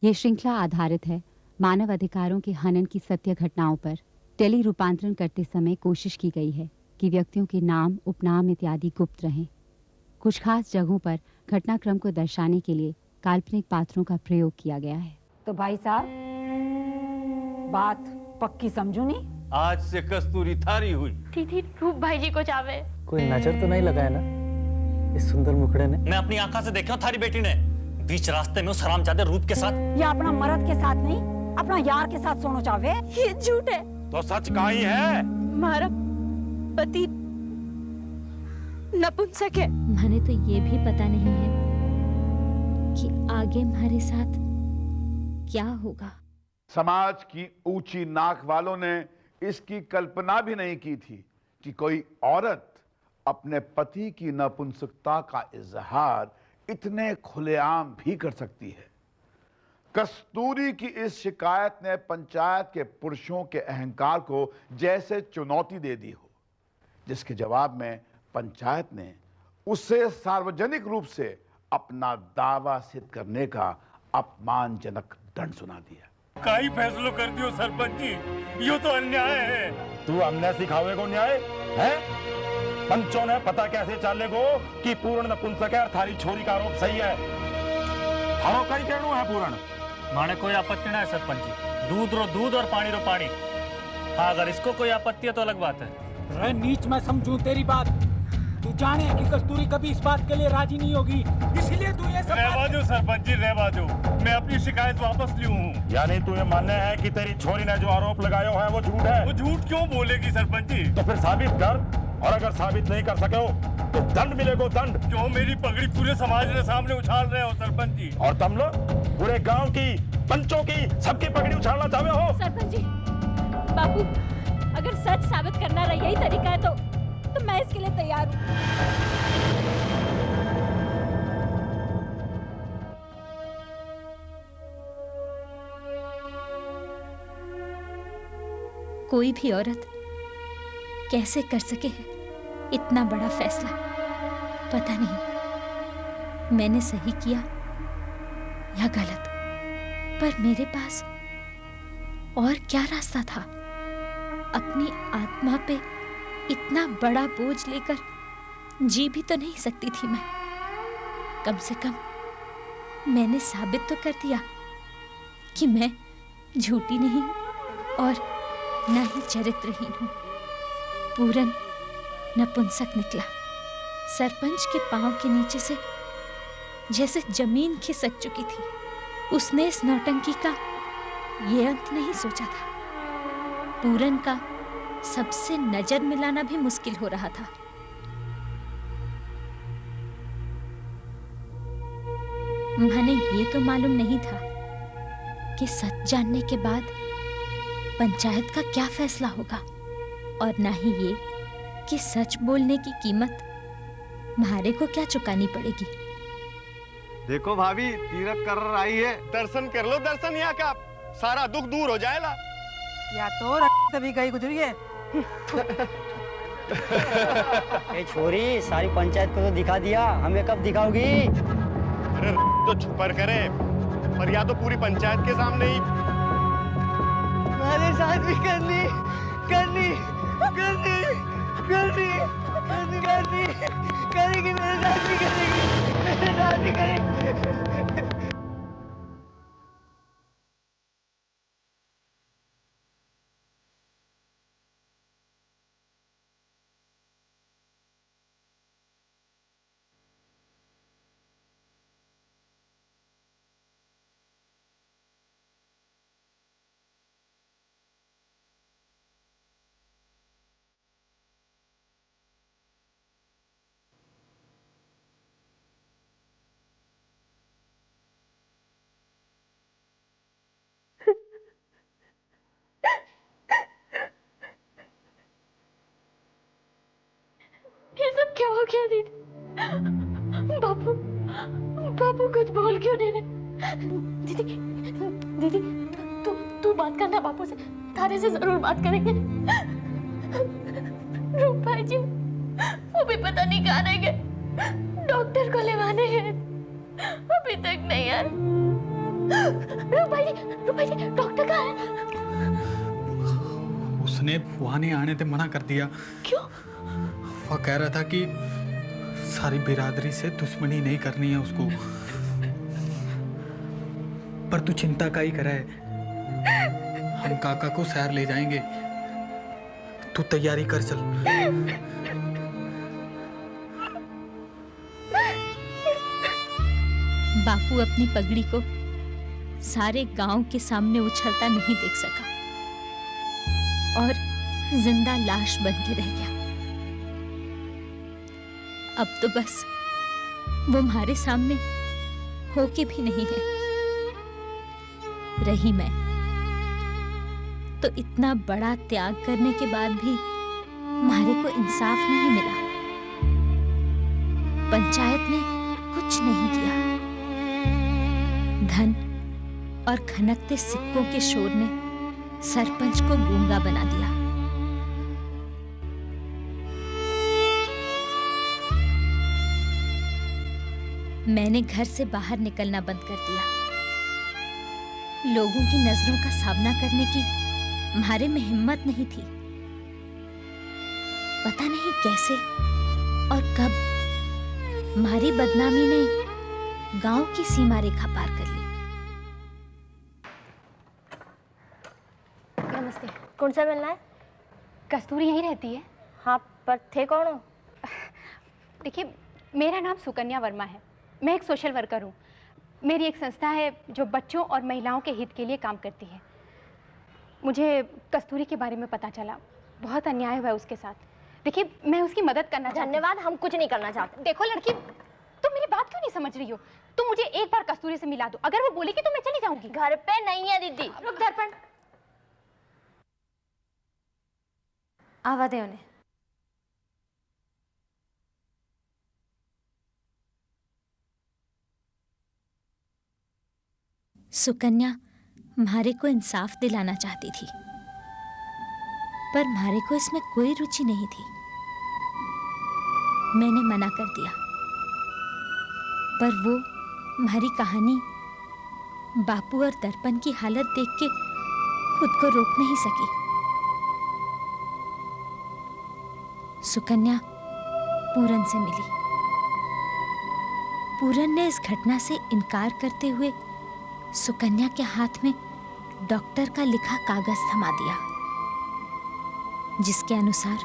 ये श्रृंखला आधारित है मानव अधिकारों के हनन की सत्य घटनाओं पर। टेली रूपांतरण करते समय कोशिश की गई है कि व्यक्तियों के नाम, उपनाम इत्यादि गुप्त रहें। कुछ खास जगहों पर घटनाक्रम को दर्शाने के लिए काल्पनिक पात्रों का प्रयोग किया गया है। तो भाई साहब, बात पक्की समझू नहीं? आज से कस्तूरी थारी हुई। दीदी रूप भाई जी को चावे। कोई नजर तो नहीं लगाया ना इस सुंदर मुखड़े ने? मैं अपनी आंखों से देखा थारी बेटी ने बीच रास्ते में उस हरामजादे रूप के साथ। ये अपना मर्द के साथ नहीं, अपना यार के साथ सोना चाहे। ये झूठ है। तो सच का ही है। हमारा पति नपुंसक है। हमें तो ये भी पता नहीं है कि आगे हमारे साथ क्या होगा। समाज की ऊंची नाक वालों ने इसकी कल्पना भी नहीं की थी कि कोई औरत अपने पति की नपुंसकता का इजहार इतने खुलेआम भी कर सकती है। कस्तूरी की इस शिकायत ने पंचायत के पुरुषों के अहंकार को जैसे चुनौती दे दी हो, जिसके जवाब में पंचायत ने उसे सार्वजनिक रूप से अपना दावा सिद्ध करने का अपमानजनक दंड सुना दिया। का ही फैसलो कर दियो सरपंच जी, यो तो अन्याय है। तू हमने सिखावे को न्याय है? पंचों ने पता कैसे चाले को कि पूर्ण नपुंसक है और थारी छोरी का आरोप सही है। थारो कई कहनो है पूर्ण? माने कोई आपत्ति ना है सरपंच जी। दूध रो दूध और पानी रो पानी। हाँ, अगर इसको कोई आपत्ति है तो अलग बात है। रे नीच, मैं समझूं तेरी बात। तू जाने कि कस्तूरी कभी इस बात के लिए राजी नहीं होगी, इसलिए तू ये सब रहवा दो सरपंच जी, रहवा दो। मैं अपनी शिकायत वापस ली हूँ। यानी तू ये मानने है कि तेरी छोरी ने जो आरोप लगाया है वो झूठ है? वो झूठ क्यों बोलेगी सरपंच जी? तो फिर साबित कर, और अगर साबित नहीं कर सके हो तो दंड मिलेगा, दंड। क्यों मेरी पगड़ी पूरे समाज के सामने उछाल रहे हो सरपंच जी? और तुम लोग पूरे गांव की, पंचों की, सबकी पगड़ी उछालना चाहते हो? सरपंच जी, बापू, अगर सच साबित करना रहा यही तरीका है तो मैं इसके लिए तैयार हूँ। कोई भी औरत कैसे कर सके है इतना बड़ा फैसला, पता नहीं मैंने सही किया या गलत, पर मेरे पास और क्या रास्ता था? अपनी आत्मा पे इतना बड़ा बोझ लेकर जी भी तो नहीं सकती थी मैं। कम से कम मैंने साबित तो कर दिया कि मैं झूठी नहीं हूं और न ही चरित्रहीन हूं। पूरन नपुंसक निकला। सरपंच के पांव के नीचे से जैसे जमीन खिसक चुकी थी। उसने इस नौटंकी का ये अंत नहीं सोचा था। पूरन का सबसे नजर मिलाना भी मुश्किल हो रहा था। मैंने ये तो मालूम नहीं था कि सच जानने के बाद पंचायत का क्या फैसला होगा, और ना ही ये कि सच बोलने की कीमत म्हारे को क्या चुकानी पड़ेगी। देखो भाभी, तीरथ कर आई है, दर्शन कर लो। दर्शन यहाँ का सारा दुख दूर हो जाएगा। या तो तभी गई गुजरी है। ए छोरी, सारी पंचायत को तो दिखा दिया, हमें कब दिखाओगी? अरे तो छुपर करे, पर या तो पूरी पंचायत के सामने ही। मेरे साथ भी करनी करनी करनी करनी करनी करेगी, मेरे साथ भी करेगी, मेरे साथ भी करेगी। ये सब क्या हो गया दीदी? बापू, बापू कुछ बोल क्यों नहीं रहे? दीदी, दीदी, तू बात करना बापू से, थारे से जरूर बात करेंगे। रूप भाई जी, वो भी पता नहीं कहाँ रह गए। डॉक्टर को लेवाने हैं, अभी तक नहीं आए। रूप भाई जी, डॉक्टर कहाँ है? उसने फुआ ने आने से मना कर दिया। क्यों? वो कह रहा था कि सारी बिरादरी से दुश्मनी नहीं करनी है उसको। पर तू चिंता का ही करे, हम काका को शहर ले जाएंगे, तू तैयारी कर चल। बापू अपनी पगड़ी को सारे गांव के सामने उछलता नहीं देख सका और जिंदा लाश बन के रह गया। अब तो बस वो हमारे सामने होके भी नहीं है। रही मैं तो इतना बड़ा त्याग करने के बाद भी हमारे को इंसाफ नहीं मिला। पंचायत ने कुछ नहीं किया। धन और खनकते सिक्कों के शोर ने सरपंच को गूंगा बना दिया। मैंने घर से बाहर निकलना बंद कर दिया। लोगों की नजरों का सामना करने की हमारे में हिम्मत नहीं थी। पता नहीं कैसे और कब हमारी बदनामी ने गांव की सीमा रेखा पार कर ली। नमस्ते, कौन सा मिलना है? कस्तूरी यहीं रहती है। हाँ, पर थे कौन हो? देखिए, मेरा नाम सुकन्या वर्मा है। मैं एक सोशल वर्कर हूँ। मेरी एक संस्था है जो बच्चों और महिलाओं के हित के लिए काम करती है। मुझे कस्तूरी के बारे में पता चला, बहुत अन्याय हुआ है उसके साथ। देखिए, मैं उसकी मदद करना चाहती हूँ। धन्यवाद, हम कुछ नहीं करना चाहते। देखो लड़की, तुम मेरी बात क्यों नहीं समझ रही हो? तुम मुझे एक बार कस्तूरी से मिला दो, अगर वो बोलेगी तो मैं चली जाऊंगी। घर पे नहीं है दीदी। रुक दर्पण, आवा दे उन्हें। सुकन्या हमारे को इंसाफ दिलाना चाहती थी, पर हमारे को इसमें कोई रुचि नहीं थी। मैंने मना कर दिया, पर वो हमारी कहानी बापू और दर्पण की हालत देख के खुद को रोक नहीं सकी। सुकन्या पूरन से मिली। पूरन ने इस घटना से इनकार करते हुए सुकन्या के हाथ में डॉक्टर का लिखा कागज थमा दिया, जिसके अनुसार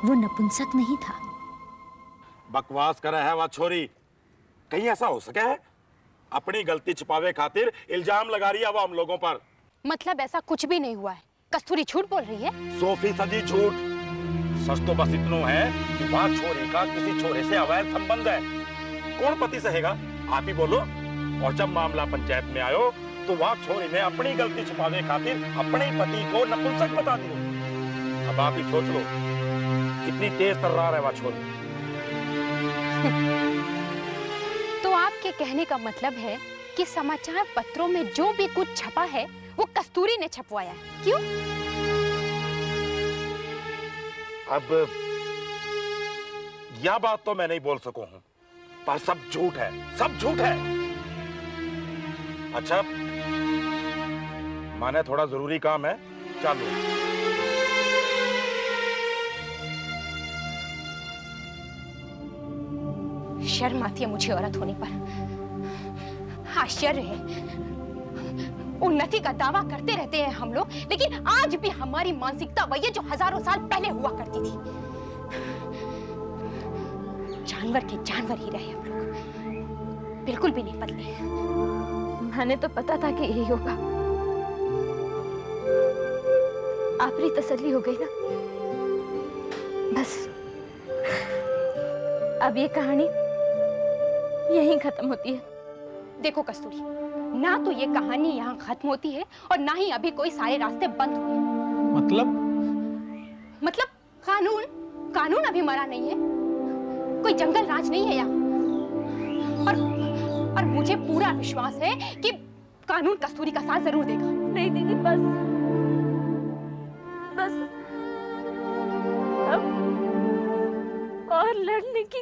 वो नपुंसक नहीं था। बकवास कर है वह छोरी। कहीं ऐसा हो सके है? अपनी गलती छिपावे खातिर इल्जाम लगा रही है वो हम लोगों पर। मतलब ऐसा कुछ भी नहीं हुआ है। कस्तूरी झूठ बोल रही है। 100% झूठ। सच तो बस इतना है कि वह छोरी का किसी छोरे से अवैध संबंध है। कौन पति सहेगा? आप ही बोलो। और जब मामला पंचायत में आयो तो वह छोरी ने अपनी गलती छुपाने खातिर अपने पति को नपुंसक बता दिया। अब आप ही सोच लो कितनी तेज तर्रार है वह छोरी। तो आपके कहने का मतलब है कि समाचार पत्रों में जो भी कुछ छपा है वो कस्तूरी ने छपवाया है, क्यों? अब यह बात तो मैं नहीं बोल सकूं हूं, पर सब झूठ है, सब झूठ है। अच्छा, माने थोड़ा जरूरी काम है, चलो। शर्म आती है मुझे औरत होने पर। आश्चर्य है, उन्नति का दावा करते रहते हैं हम लोग, लेकिन आज भी हमारी मानसिकता वही है जो हजारों साल पहले हुआ करती थी। जानवर के जानवर ही रहे हम लोग, बिल्कुल भी नहीं बदले। मैंने तो पता था कि यही होगा। आखिरी तसल्ली हो गई ना। बस अब ये कहानी यहीं खत्म होती है। देखो कस्तूरी, ना तो ये कहानी यहाँ खत्म होती है और ना ही अभी कोई सारे रास्ते बंद हुए। मतलब कानून अभी मरा नहीं है। कोई जंगल राज नहीं है यहाँ। और मुझे पूरा विश्वास है कि कानून कस्तूरी का साथ जरूर देगा। नहीं दीदी, बस अब और लड़ने की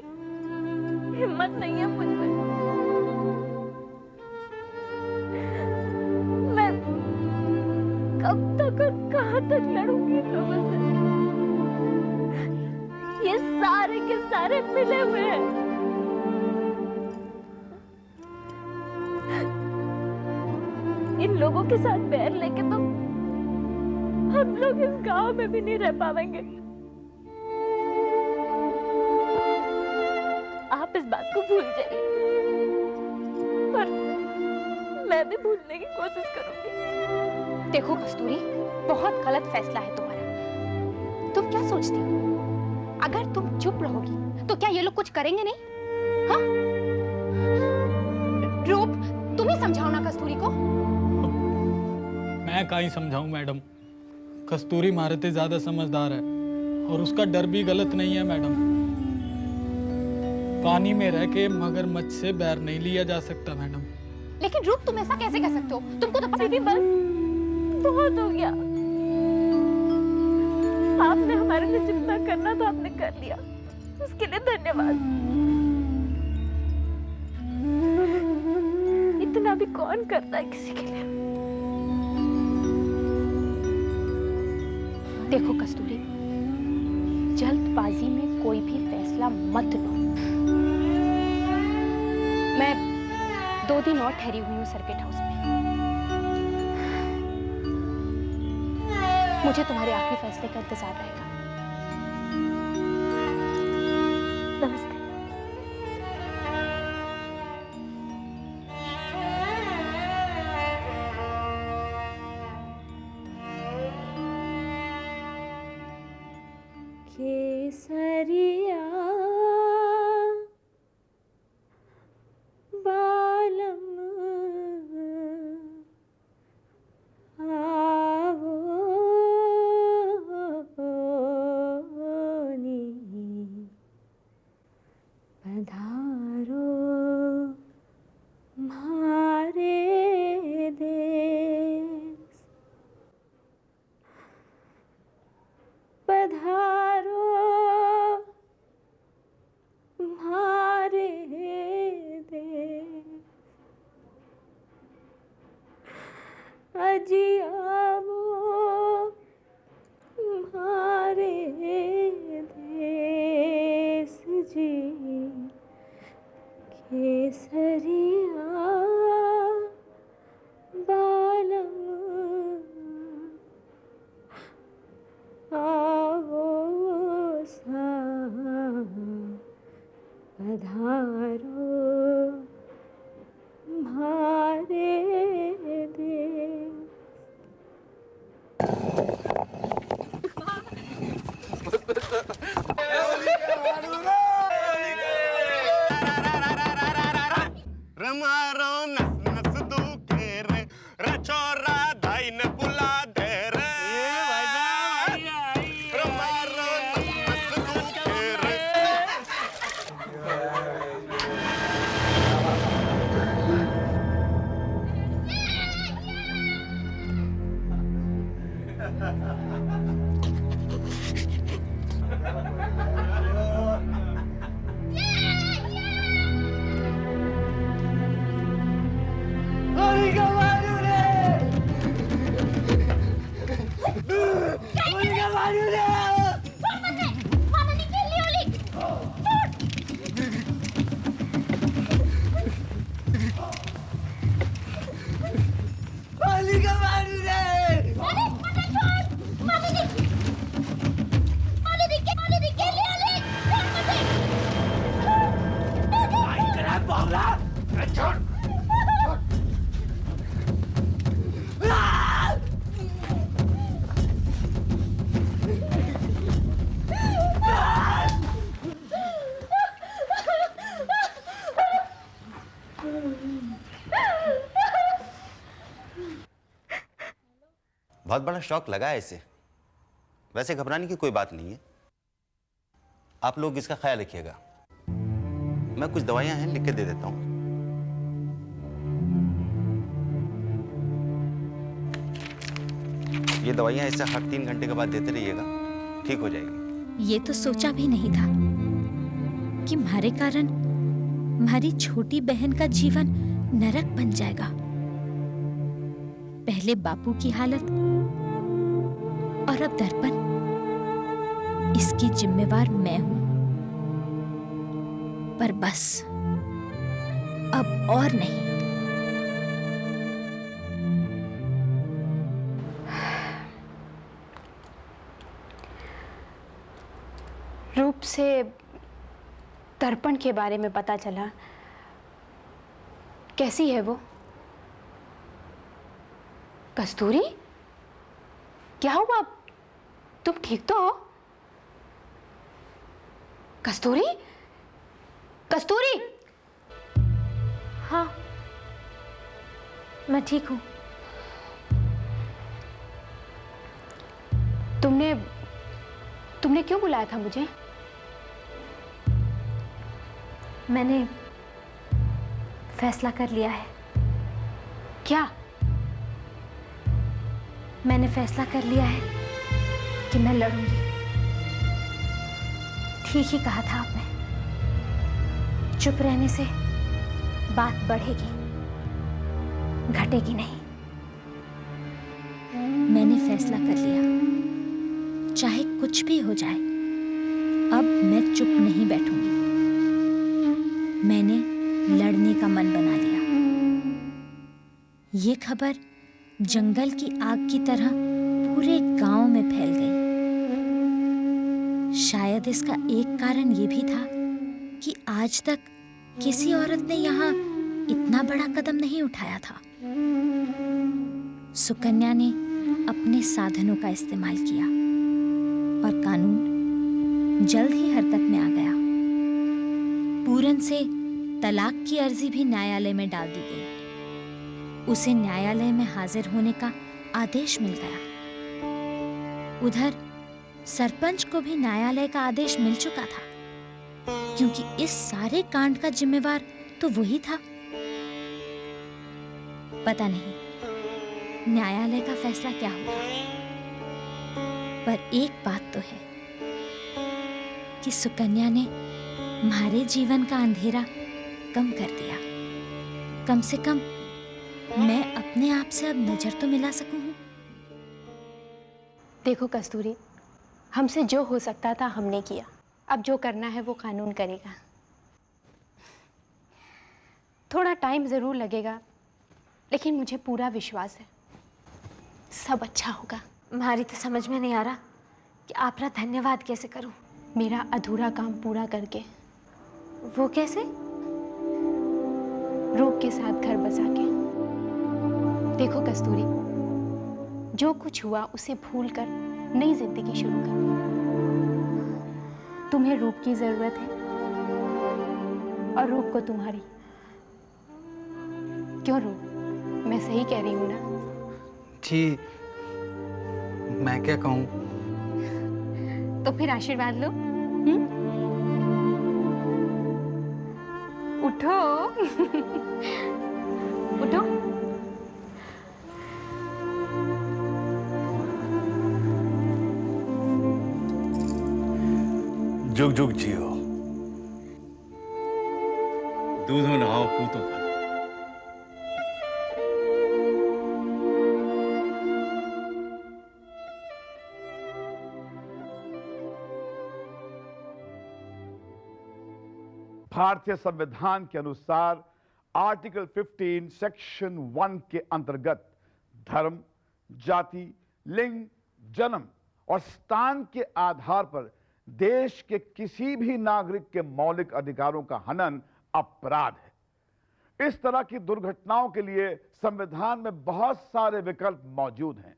हिम्मत नहीं है मुझ में। कब तक और कहां तक लड़ूंगी इन लोगों से? ये सारे के सारे मिले हुए हैं। इन लोगों के साथ बैर लेके तो हम लोग इस गांव में भी नहीं रह पाएंगे। आप इस बात को भूल जाइए और मैं भी भूलने की कोशिश करूंगी। देखो कस्तूरी, बहुत गलत फैसला है तुम्हारा। तुम क्या सोचती हो? अगर तुम चुप रहोगी तो क्या ये लोग कुछ करेंगे नहीं? हाँ? रूप, तुम ही समझाओ ना कस्तूरी को। मैं कहीं समझाऊं मैडम, कस्तूरी मारे से ज्यादा समझदार है और उसका डर भी गलत नहीं है मैडम। पानी में रह के मगरमच्छ से बैर नहीं लिया जा सकता मैडम। लेकिन रूप, तुम ऐसा कैसे कर सकते हो? तुमको तो पता दीदी बस बहुत हो गया। आपने हमारे लिए जितना करना था आपने कर लिया, उसके लिए धन्यवाद। इतना भी कौन करता है किसी के लिए? देखो कस्तूरी, जल्दबाजी में कोई भी फैसला मत लो। मैं 2 दिन और ठहरी हुई हूँ सर्किट हाउस में। मुझे तुम्हारे आखिरी फैसले का इंतजार रहेगा। नमस्ते। केसरिया बालम आवो नी पधारो मारे देश पधारो मारे देश अजियावो मारे देश जी केसरिया बालम आवो सा पधारो मारे देश। रमारो नस नस दुखे रे रचोरा धाई ने बुला दे रे रमारो नस नस दुखे रे। बहुत बड़ा शौक लगा है इसे। वैसे घबराने की कोई बात नहीं है, आप लोग इसका ख्याल रखिएगा। मैं कुछ दवाइयां हैं लिख के दे देता हूं। ये दवाइयां इसे हर 3 घंटे के बाद देते रहिएगा, ठीक हो जाएगी। ये तो सोचा भी नहीं था कि हमारे कारण हमारी छोटी बहन का जीवन नरक बन जाएगा। पहले बापू की हालत, और अब दर्पण, इसकी जिम्मेवार मैं हूं। पर बस अब और नहीं। रूप से दर्पण के बारे में पता चला। कैसी है वो? कस्तूरी, क्या हुआ? तुम ठीक तो हो? कस्तूरी, कस्तूरी। हाँ, मैं ठीक हूं। तुमने क्यों बुलाया था मुझे? मैंने फैसला कर लिया है। क्या? मैंने फैसला कर लिया है कि मैं लड़ूंगी। ठीक ही कहा था आपने। चुप रहने से बात बढ़ेगी, घटेगी नहीं। मैंने फैसला कर लिया, चाहे कुछ भी हो जाए, अब मैं चुप नहीं बैठूंगी। मैंने लड़ने का मन बना लिया। ये खबर जंगल की आग की तरह पूरे गांव में फैल गई। शायद इसका एक कारण ये भी था कि आज तक किसी औरत ने यहाँ इतना बड़ा कदम नहीं उठाया था। सुकन्या ने अपने साधनों का इस्तेमाल किया और कानून जल्द ही हरकत में आ गया। पूरन से तलाक की अर्जी भी न्यायालय में डाल दी गई। उसे न्यायालय में हाजिर होने का आदेश मिल गया। उधर सरपंच को भी न्यायालय का आदेश मिल चुका था, क्योंकि इस सारे कांड का जिम्मेवार तो वही था। पता नहीं न्यायालय का फैसला क्या होगा, पर एक बात तो है कि सुकन्या ने हमारे जीवन का अंधेरा कम कर दिया। कम से कम मैं अपने आप से अब नजर तो मिला सकूं। देखो कस्तूरी, हमसे जो हो सकता था हमने किया। अब जो करना है वो कानून करेगा। थोड़ा टाइम जरूर लगेगा, लेकिन मुझे पूरा विश्वास है सब अच्छा होगा। हमारी तो समझ में नहीं आ रहा कि आपका धन्यवाद कैसे करूं। मेरा अधूरा काम पूरा करके। वो कैसे? रूप के साथ घर बसा के। देखो कस्तूरी, जो कुछ हुआ उसे भूलकर नई जिंदगी शुरू करो। तुम्हें रूप की जरूरत है और रूप को तुम्हारी। क्यों रूप, मैं सही कह रही हूं ना? जी, मैं क्या कहूँ? तो फिर आशीर्वाद लो। उठो। उठो। जुग जुग जियो, दूधो नहाओ पूतो फलो। भारतीय संविधान के अनुसार आर्टिकल 15 सेक्शन 1 के अंतर्गत धर्म, जाति, लिंग, जन्म और स्थान के आधार पर देश के किसी भी नागरिक के मौलिक अधिकारों का हनन अपराध है। इस तरह की दुर्घटनाओं के लिए संविधान में बहुत सारे विकल्प मौजूद हैं,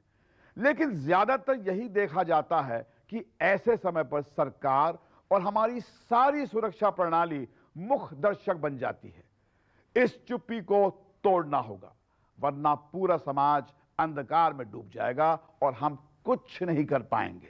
लेकिन ज्यादातर यही देखा जाता है कि ऐसे समय पर सरकार और हमारी सारी सुरक्षा प्रणाली मुख्य दर्शक बन जाती है। इस चुप्पी को तोड़ना होगा, वरना पूरा समाज अंधकार में डूब जाएगा और हम कुछ नहीं कर पाएंगे।